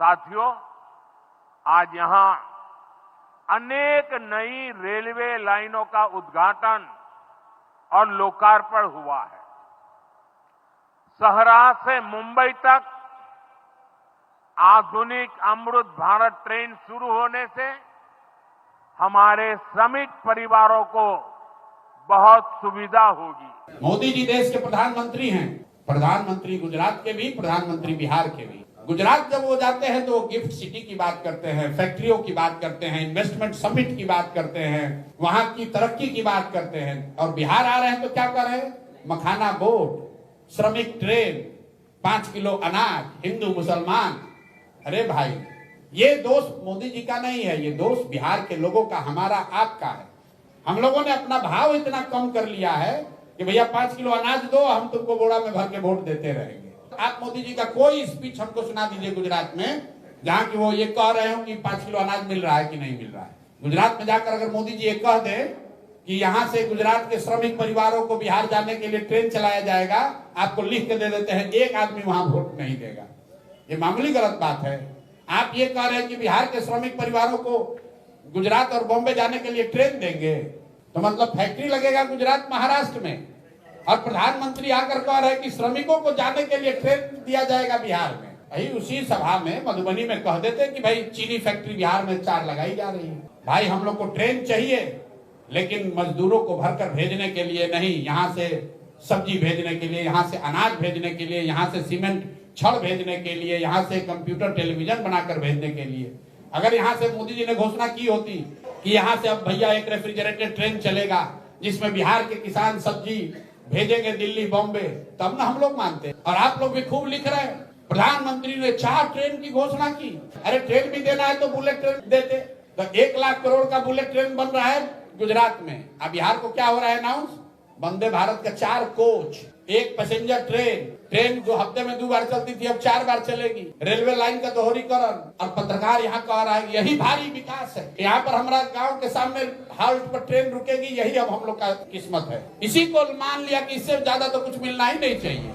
साथियों, आज यहां अनेक नई रेलवे लाइनों का उद्घाटन और लोकार्पण हुआ है। सहरा से मुंबई तक आधुनिक अमृत भारत ट्रेन शुरू होने से हमारे श्रमिक परिवारों को बहुत सुविधा होगी। मोदी जी देश के प्रधानमंत्री हैं, प्रधानमंत्री गुजरात के भी, प्रधानमंत्री बिहार के भी। गुजरात जब वो जाते हैं तो वो गिफ्ट सिटी की बात करते हैं, फैक्ट्रियों की बात करते हैं, इन्वेस्टमेंट समिट की बात करते हैं, वहां की तरक्की की बात करते हैं। और बिहार आ रहे हैं तो क्या कर रहे हैं? मखाना बोट, श्रमिक ट्रेन, 5 किलो अनाज, हिंदू मुसलमान। अरे भाई, ये दोष मोदी जी का नहीं है, ये दोष बिहार के लोगों का, हमारा, आपका है। हम लोगों ने अपना भाव इतना कम कर लिया है कि भैया 5 किलो अनाज दो, हम तुमको बोरा में भर के वोट देते रहेंगे। आप मोदी जी का कोई स्पीच हमको सुना दीजिए गुजरात में, जहां की वो ये कह रहे हो कि 5 किलो अनाज मिल रहा है कि नहीं मिल रहा है। गुजरात में जाकर अगर मोदी जी ये कह दे कि यहां से गुजरात के श्रमिक परिवारों को बिहार जाने के लिए ट्रेन चलाया जाएगा, आपको लिख के दे देते हैं, एक आदमी वहां वोट नहीं देगा। ये मामूली गलत बात है। आप ये कह रहे हैं कि बिहार के श्रमिक परिवारों को गुजरात और बॉम्बे जाने के लिए ट्रेन देंगे, तो मतलब फैक्ट्री लगेगा गुजरात महाराष्ट्र में, और प्रधानमंत्री आकर कह रहे हैं कि श्रमिकों को जाने के लिए ट्रेन दिया जाएगा बिहार में। वही उसी सभा में मधुबनी में कह देते कि भाई चीनी फैक्ट्री बिहार में 4 लगाई जा रही है। भाई हम लोग को ट्रेन चाहिए, लेकिन मजदूरों को भरकर भेजने के लिए नहीं, यहाँ से सब्जी भेजने के लिए, यहाँ से अनाज भेजने के लिए, यहाँ से सीमेंट छड़ भेजने के लिए, यहाँ से कंप्यूटर टेलीविजन बनाकर भेजने के लिए। अगर यहाँ से मोदी जी ने घोषणा की होती कि यहाँ से अब भैया एक रेफ्रिजरेटेड ट्रेन चलेगा जिसमें बिहार के किसान सब्जी भेजेंगे दिल्ली बॉम्बे, तब ना हम लोग मानते। और आप लोग भी खूब लिख रहे हैं, प्रधानमंत्री ने 4 ट्रेन की घोषणा की। अरे ट्रेन भी देना है तो बुलेट ट्रेन देते। तो 1 लाख करोड़ का बुलेट ट्रेन बन रहा है गुजरात में। अब बिहार को क्या हो रहा है अनाउंस? वंदे भारत का 4 कोच, 1 पैसेंजर ट्रेन जो हफ्ते में 2 बार चलती थी अब 4 बार चलेगी। रेलवे लाइन का दोहरीकरण। और पत्रकार यहाँ कह रहा है यही भारी विकास है, यहाँ पर हमारा गांव के सामने हाल्ट पर ट्रेन रुकेगी, यही अब हम लोग का किस्मत है। इसी को मान लिया कि इससे ज्यादा तो कुछ मिलना ही नहीं चाहिए।